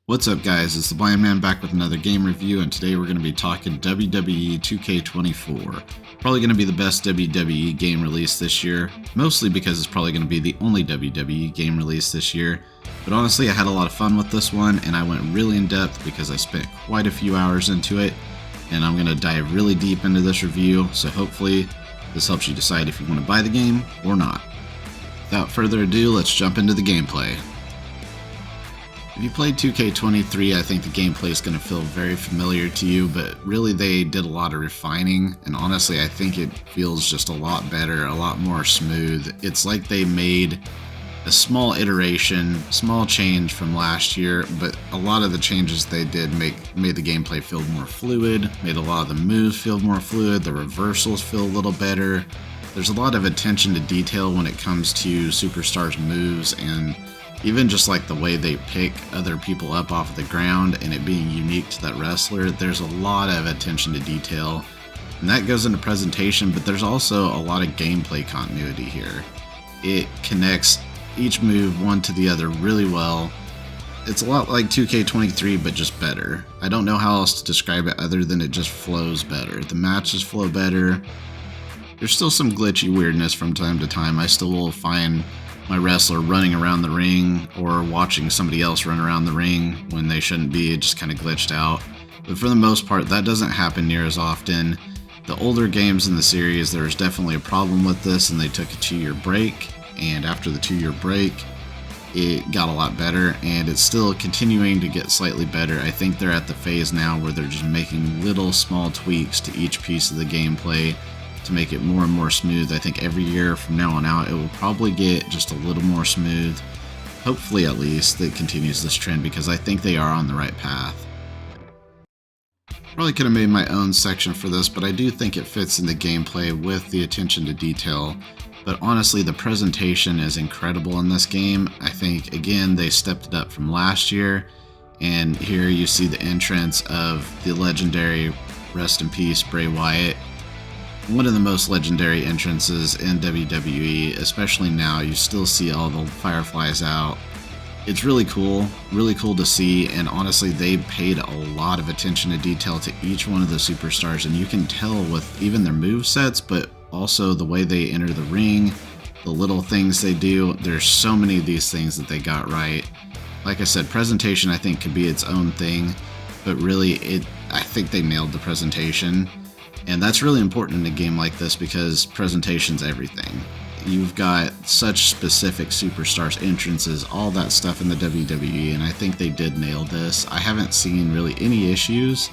What's up guys, it's the Blind Man back with another game review, and today we're going to be talking WWE 2K24. Probably going to be the best WWE game released this year, mostly because it's probably going to be the only WWE game released this year. But honestly, I had a lot of fun with this one, and I went really in depth because I spent quite a few hours into it, and I'm going to dive really deep into this review, so hopefully this helps you decide if you want to buy the game or not. Without further ado, let's jump into the gameplay. If you played 2K23, I think the gameplay is going to feel very familiar to you, but really they did a lot of refining, and honestly I think it feels just a lot better, a lot more smooth. It's like they made a small iteration, small change from last year, but a lot of the changes they did made the gameplay feel more fluid, made a lot of the moves feel more fluid, the reversals feel a little better. There's a lot of attention to detail when it comes to superstars' moves, and even just like the way they pick other people up off the ground and it being unique to that wrestler. There's a lot of attention to detail, and that goes into presentation, but there's also a lot of gameplay continuity here. It connects each move one to the other really well. It's a lot like 2K23, but just better. I don't know how else to describe it other than it just flows better. The matches flow better. There's still some glitchy weirdness from time to time. I still will find my wrestler running around the ring or watching somebody else run around the ring when they shouldn't be. It just kind of glitched out. But for the most part, that doesn't happen near as often. The older games in the series, there was definitely a problem with this, and they took a 2-year break. And after the 2-year break, it got a lot better, and it's still continuing to get slightly better. I think they're at the phase now where they're just making little small tweaks to each piece of the gameplay to make it more and more smooth. I think every year from now on out, it will probably get just a little more smooth. Hopefully, at least, it continues this trend, because I think they are on the right path. Probably could have made my own section for this, but I do think it fits in the gameplay with the attention to detail. But honestly, the presentation is incredible in this game. I think, again, they stepped it up from last year. And here you see the entrance of the legendary, rest in peace, Bray Wyatt. One of the most legendary entrances in WWE, especially now. You still see all the fireflies out. It's really cool to see, and honestly they paid a lot of attention to detail to each one of the superstars, and you can tell with even their movesets, but also the way they enter the ring, the little things they do. There's so many of these things that they got right. Like I said, presentation I think could be its own thing, but really I think they nailed the presentation. And that's really important in a game like this, because presentation's everything. You've got such specific superstars, entrances, all that stuff in the WWE, and I think they did nail this. I haven't seen really any issues,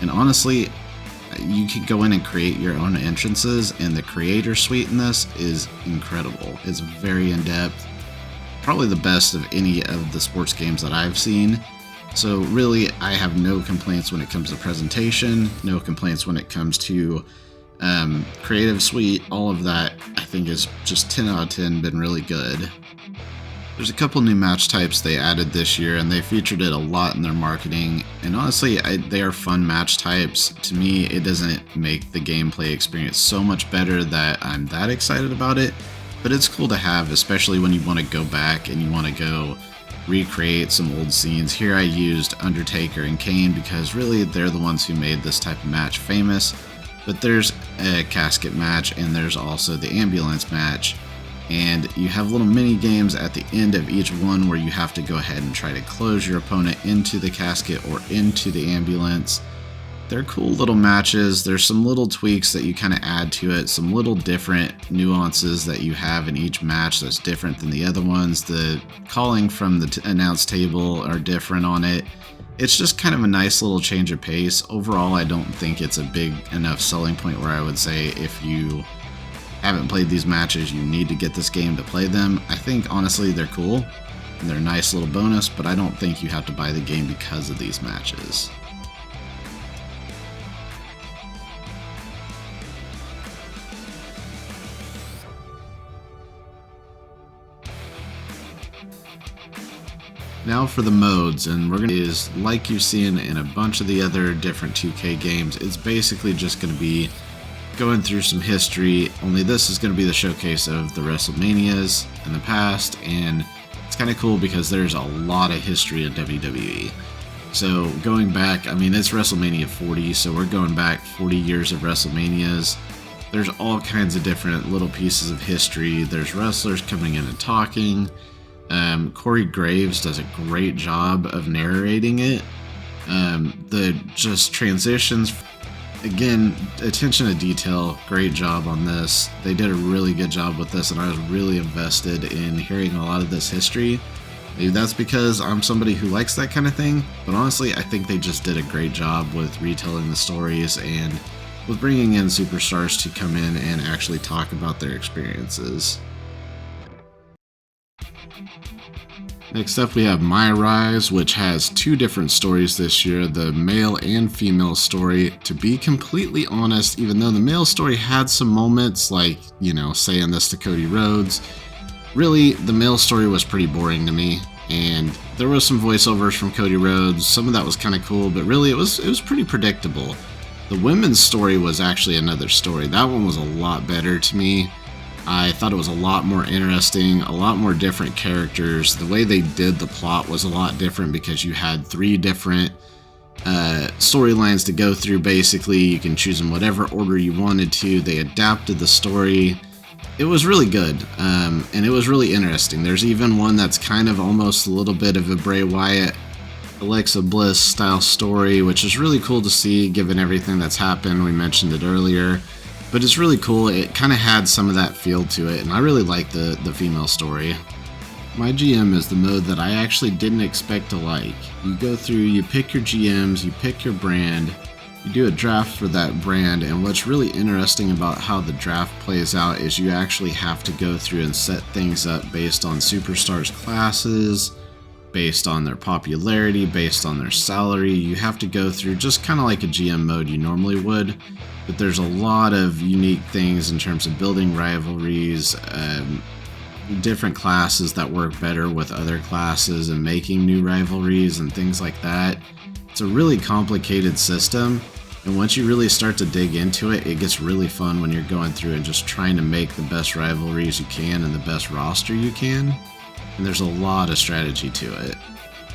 and honestly, you could go in and create your own entrances, and the creator suite in this is incredible. It's very in-depth, probably the best of any of the sports games that I've seen. So really, I have no complaints when it comes to presentation, no complaints when it comes to creative suite. All of that, I think, is just 10 out of 10, been really good. There's a couple new match types they added this year, and they featured it a lot in their marketing. And honestly, they are fun match types. To me, it doesn't make the gameplay experience so much better that I'm that excited about it, but it's cool to have, especially when you want to go back and you want to go recreate some old scenes. Here I used Undertaker and Kane because really they're the ones who made this type of match famous. But there's a casket match, and there's also the ambulance match, and you have little mini games at the end of each one where you have to go ahead and try to close your opponent into the casket or into the ambulance. They're cool little matches. There's some little tweaks that you kind of add to it, some little different nuances that you have in each match that's different than the other ones. The calling from the announce table are different on it. It's just kind of a nice little change of pace. Overall, I don't think it's a big enough selling point where I would say if you haven't played these matches, you need to get this game to play them. I think honestly they're cool, and they're a nice little bonus, but I don't think you have to buy the game because of these matches. Now for the modes, and we're going to is like you've seen in a bunch of the other different 2K games. It's basically just going to be going through some history, only this is going to be the showcase of the WrestleManias in the past, and it's It's kind of cool because there's a lot of history in WWE. So going back, I mean, it's WrestleMania 40, so we're going back 40 years of WrestleManias. There's all kinds of different little pieces of history. There's wrestlers coming in and talking. Corey Graves does a great job of narrating it. The just transitions, again, attention to detail, great job on this. They did a really good job with this, and I was really invested in hearing a lot of this history. Maybe that's because I'm somebody who likes that kind of thing, but honestly, I think they just did a great job with retelling the stories and with bringing in superstars to come in and actually talk about their experiences. Next up, we have MyRise, which has two different stories this year, the male and female story. To be completely honest, even though the male story had some moments like, saying this to Cody Rhodes, really, the male story was pretty boring to me, and there was some voiceovers from Cody Rhodes. Some of that was kind of cool, but really it was pretty predictable. The women's story was actually another story. That one was a lot better to me. I thought it was a lot more interesting, a lot more different characters. The way they did the plot was a lot different because you had 3 different storylines to go through. Basically, you can choose in whatever order you wanted to. They adapted the story. It was really good, and it was really interesting. There's even one that's kind of almost a little bit of a Bray Wyatt, Alexa Bliss style story, which is really cool to see given everything that's happened. We mentioned it earlier, but it's really cool. It kind of had some of that feel to it, and I really like the female story. MyGM is the mode that I actually didn't expect to like. You go through, you pick your GMs, you pick your brand, you do a draft for that brand, and what's really interesting about how the draft plays out is you actually have to go through and set things up based on superstars' classes, based on their popularity, based on their salary. You have to go through just kind of like a GM mode you normally would, but there's a lot of unique things in terms of building rivalries, different classes that work better with other classes and making new rivalries and things like that. It's a really complicated system, and once you really start to dig into it, it gets really fun when you're going through and just trying to make the best rivalries you can and the best roster you can. And there's a lot of strategy to it.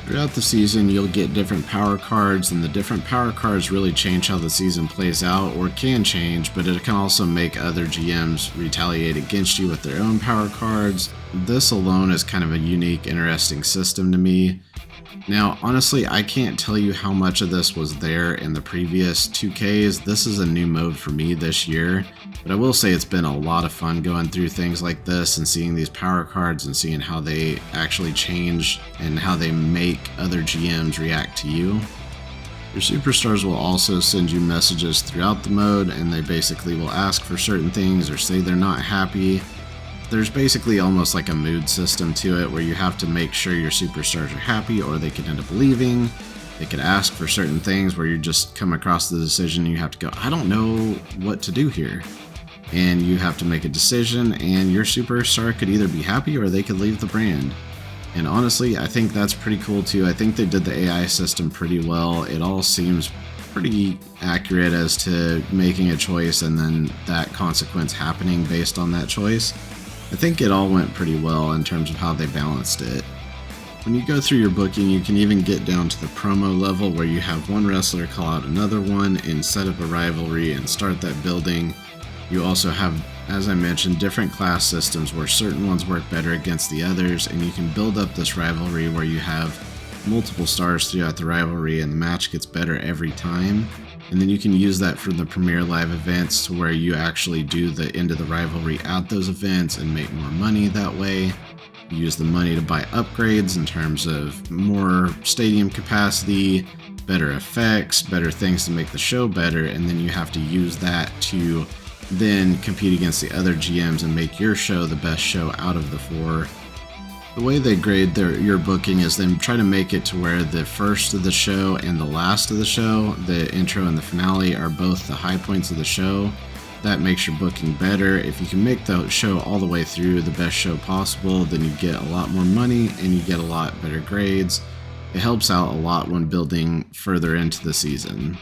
Throughout the season, you'll get different power cards, and the different power cards really change how the season plays out, or can change, but it can also make other GMs retaliate against you with their own power cards. This alone is kind of a unique, interesting system to me. Now, honestly, I can't tell you how much of this was there in the previous 2Ks. This is a new mode for me this year, but I will say it's been a lot of fun going through things like this and seeing these power cards and seeing how they actually change and how they make other GMs react to you. Your superstars will also send you messages throughout the mode, and they basically will ask for certain things or say they're not happy. There's basically almost like a mood system to it where you have to make sure your superstars are happy, or they could end up leaving. They could ask for certain things where you just come across the decision and you have to go, I don't know what to do here. And you have to make a decision, and your superstar could either be happy or they could leave the brand. And honestly, I think that's pretty cool too. I think they did the AI system pretty well. It all seems pretty accurate as to making a choice and then that consequence happening based on that choice. I think it all went pretty well in terms of how they balanced it. When you go through your booking, you can even get down to the promo level where you have one wrestler call out another one and set up a rivalry and start that building. You also have, as I mentioned, different class systems where certain ones work better against the others, and you can build up this rivalry where you have multiple stars throughout the rivalry and the match gets better every time. And then you can use that for the Premier Live events to where you actually do the end of the rivalry at those events and make more money that way. You use the money to buy upgrades in terms of more stadium capacity, better effects, better things to make the show better, and then you have to use that to then compete against the other GMs and make your show the best show out of the 4. The way they grade your booking is they try to make it to where the first of the show and the last of the show, the intro and the finale, are both the high points of the show. That makes your booking better. If you can make the show all the way through the best show possible, then you get a lot more money and you get a lot better grades. It helps out a lot when building further into the season.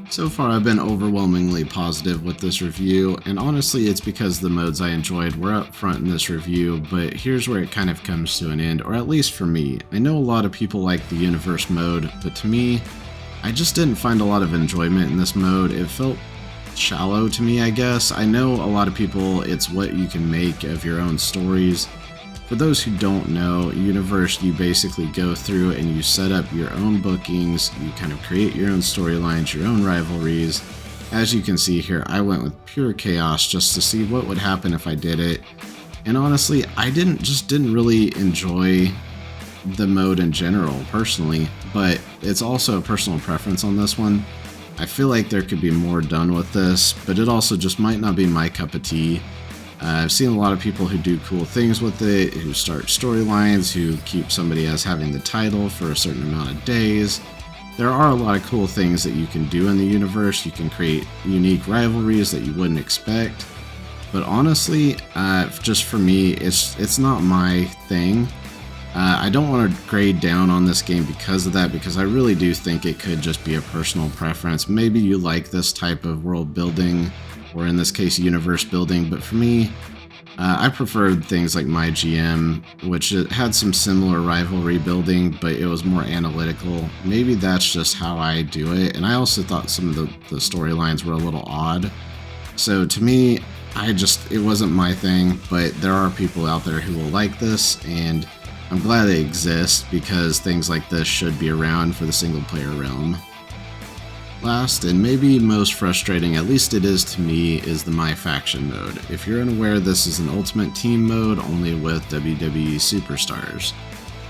So far I've been overwhelmingly positive with this review, and honestly it's because the modes I enjoyed were up front in this review, but here's where it kind of comes to an end, or at least for me. I know a lot of people like the universe mode, but to me, I just didn't find a lot of enjoyment in this mode. It felt shallow to me, I guess. I know a lot of people, it's what you can make of your own stories. For those who don't know, Universe, you basically go through and you set up your own bookings, you kind of create your own storylines, your own rivalries. As you can see here, I went with pure chaos just to see what would happen if I did it. And honestly, I didn't really enjoy the mode in general, personally, but it's also a personal preference on this one. I feel like there could be more done with this, but it also just might not be my cup of tea. I've seen a lot of people who do cool things with it, who start storylines, who keep somebody as having the title for a certain amount of days. There are a lot of cool things that you can do in the universe. You can create unique rivalries that you wouldn't expect. But honestly, just for me, it's not my thing. I don't want to grade down on this game because of that, because I really do think it could just be a personal preference. Maybe you like this type of world building, or in this case universe building, but for me, I preferred things like MyGM, which it had some similar rivalry building, but it was more analytical. Maybe that's just how I do it, and I also thought some of the storylines were a little odd. So to me, it wasn't my thing, but there are people out there who will like this, and I'm glad they exist, because things like this should be around for the single player realm. Last, and maybe most frustrating, at least it is to me, is the MyFaction mode. If you're unaware, this is an Ultimate Team mode only with WWE superstars.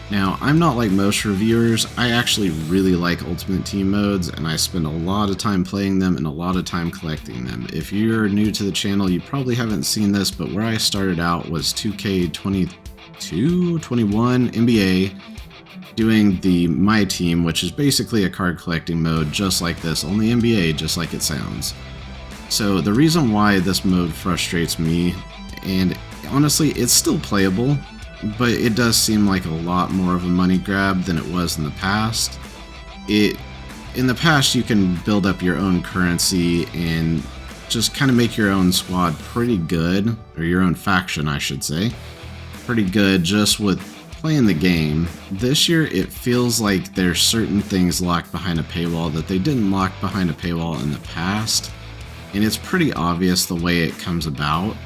Now, I'm not like most reviewers. I actually really like Ultimate Team modes, and I spend a lot of time playing them and a lot of time collecting them. If you're new to the channel, you probably haven't seen this, but where I started out was 2K22, 21, NBA, doing the My Team, which is basically a card collecting mode just like this, only NBA, just like it sounds. So the reason why this mode frustrates me, and honestly it's still playable, but it does seem like a lot more of a money grab than it was in the past. In the past you can build up your own currency and just kind of make your own squad pretty good, or your own faction I should say, pretty good just with playing the game. This year it feels like there's certain things locked behind a paywall that they didn't lock behind a paywall in the past, and it's pretty obvious the way it comes about.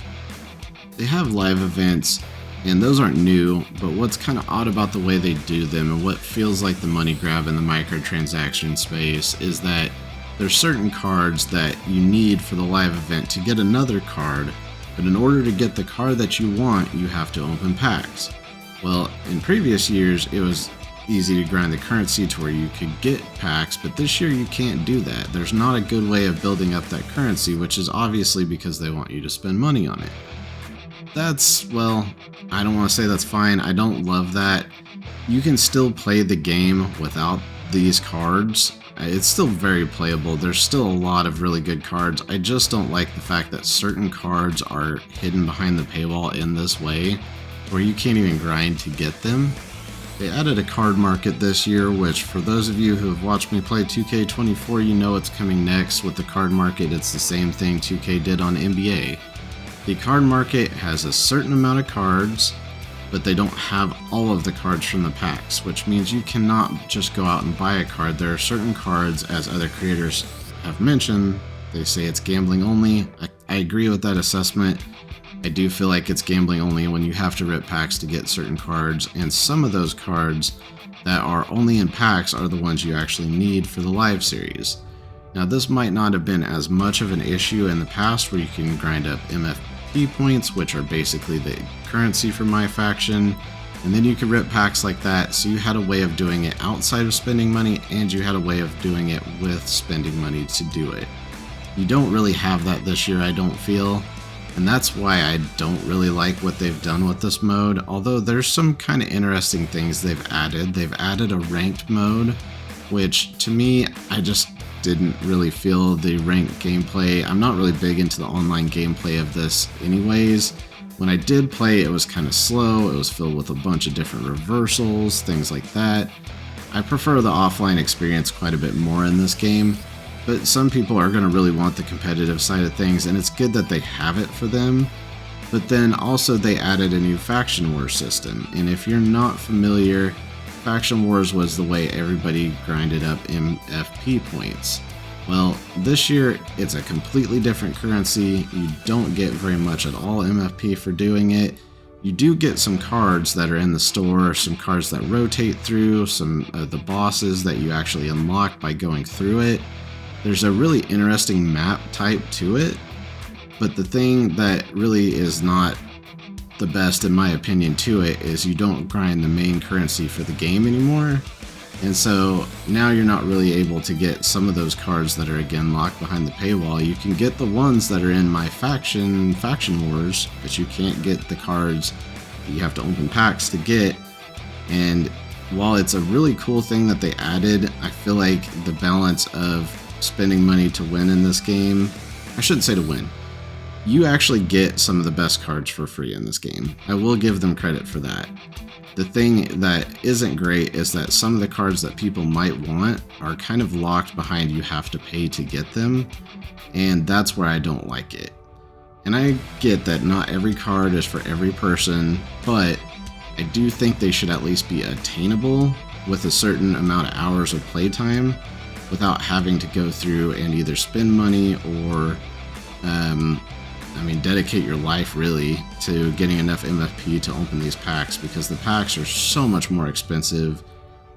They have live events, and those aren't new, but what's kind of odd about the way they do them and what feels like the money grab in the microtransaction space is that there's certain cards that you need for the live event to get another card, but in order to get the card that you want, you have to open packs. Well, in previous years, it was easy to grind the currency to where you could get packs, but this year you can't do that. There's not a good way of building up that currency, which is obviously because they want you to spend money on it. Well, I don't want to say that's fine. I don't love that. You can still play the game without these cards. It's still very playable. There's still a lot of really good cards. I just don't like the fact that certain cards are hidden behind the paywall in this way, where you can't even grind to get them. They added a card market this year, which for those of you who have watched me play 2K24, you know it's coming next. With the card market, it's the same thing 2K did on NBA. The card market has a certain amount of cards, but they don't have all of the cards from the packs, which means you cannot just go out and buy a card. There are certain cards, as other creators have mentioned, they say it's gambling only. I agree with that assessment. I do feel like it's gambling only when you have to rip packs to get certain cards, and some of those cards that are only in packs are the ones you actually need for the live series. Now this might not have been as much of an issue in the past, where you can grind up MFP points, which are basically the currency for MyFaction, and then you could rip packs like that, so you had a way of doing it outside of spending money, and you had a way of doing it with spending money to do it. You don't really have that this year, I don't feel. And that's why I don't really like what they've done with this mode, although there's some kind of interesting things they've added. They've added a ranked mode, which to me, I just didn't really feel the ranked gameplay. I'm not really big into the online gameplay of this anyways. When I did play, it was kind of slow. It was filled with a bunch of different reversals, things like that. I prefer the offline experience quite a bit more in this game, but some people are going to really want the competitive side of things, and it's good that they have it for them. But then also they added a new Faction Wars system, and if you're not familiar, Faction Wars was the way everybody grinded up MFP points. Well, this year it's a completely different currency. You don't get very much at all MFP for doing it. You do get some cards that are in the store, some cards that rotate through, some of the bosses that you actually unlock by going through it. There's a really interesting map type to it, but the thing that really is not the best in my opinion to it is you don't grind the main currency for the game anymore. And so now you're not really able to get some of those cards that are again locked behind the paywall. You can get the ones that are in MyFaction, Faction Wars, but you can't get the cards that you have to open packs to get. And while it's a really cool thing that they added, I feel like the balance of spending money to win in this game, I shouldn't say to win, you actually get some of the best cards for free in this game. I will give them credit for that. The thing that isn't great is that some of the cards that people might want are kind of locked behind you have to pay to get them, and that's where I don't like it. And I get that not every card is for every person, but I do think they should at least be attainable with a certain amount of hours of playtime without having to go through and either spend money or dedicate your life really to getting enough MFP to open these packs, because the packs are so much more expensive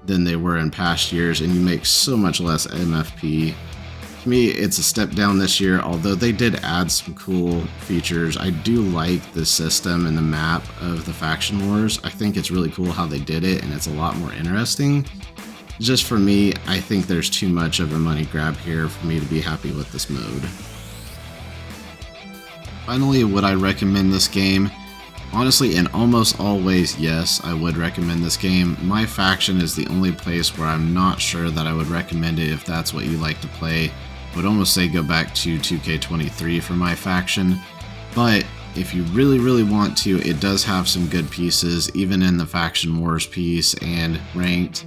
than they were in past years and you make so much less MFP. To me, it's a step down this year, although they did add some cool features. I do like the system and the map of the Faction Wars. I think it's really cool how they did it, and it's a lot more interesting. Just for me, I think there's too much of a money grab here for me to be happy with this mode. Finally, would I recommend this game? Honestly, in almost all ways, yes, I would recommend this game. MyFaction is the only place where I'm not sure that I would recommend it if that's what you like to play. I would almost say go back to 2K23 for MyFaction, but if you really want to, it does have some good pieces, even in the Faction Wars piece and ranked.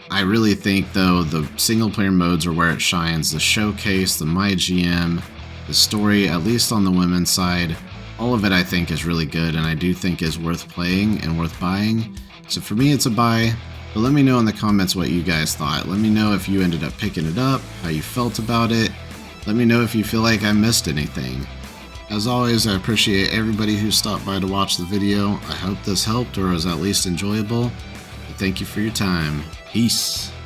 I really think though the single player modes are where it shines. The showcase, the MyGM, the story, at least on the women's side, all of it I think is really good, and I do think is worth playing and worth buying. So for me it's a buy, but let me know in the comments what you guys thought. Let me know if you ended up picking it up, how you felt about it. Let me know if you feel like I missed anything. As always, I appreciate everybody who stopped by to watch the video. I hope this helped or was at least enjoyable. Thank you for your time. Peace.